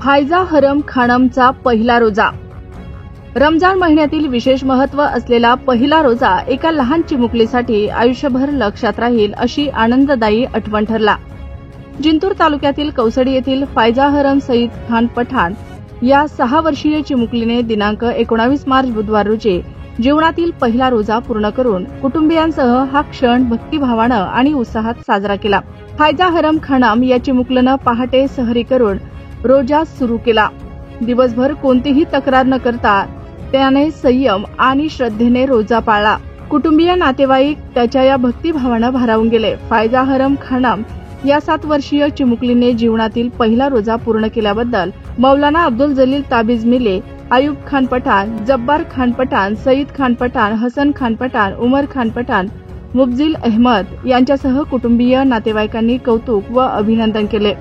फायजा हरम खानमचा पहिला रोजा। रमजान महिन्यातील विशेष महत्त्व असलेला पहिला रोजा एका लहान चिमुकलीसाठी आयुष्यभर लक्षात राहील अशी आनंददायी आठवण ठरला। जिंतूर तालुक्यातील कौसडी येथील फायजा हरम सईद खान पठाण या 6 वर्षीय चिमुकलीने दिनांक 19 मार्च बुधवार रोजी जीवनातील पहिला रोजा पूर्ण करून कुटुंबियांसह हा क्षण भक्तिभावानं आणि उत्साहात साजरा केला। फायजा हरम खानम या चिमुकलीनं पहाटे सहरी करून रोजा सुरू केला। दिवसभर कोणतीही तक्रार न करता त्याने संयम आणि श्रद्धेने रोजा पाळला। कुटुंबीय नातेवाईक त्याच्या या भक्तिभावानं भारावून गेले। फायजा हरम खानम या 7 वर्षीय चिमुकलीने जीवनातील पहिला रोजा पूर्ण केल्याबद्दल मौलाना अब्दुल जलील ताबिज मिले, आयुब खान पठाण, जब्बार खान पठाण, सईद खान पठाण, हसन खान पठाण, उमर खान पठाण, मुबजिल अहमद यांच्यासह कुटुंबीय नातेवाईकांनी कौतुक व अभिनंदन केले।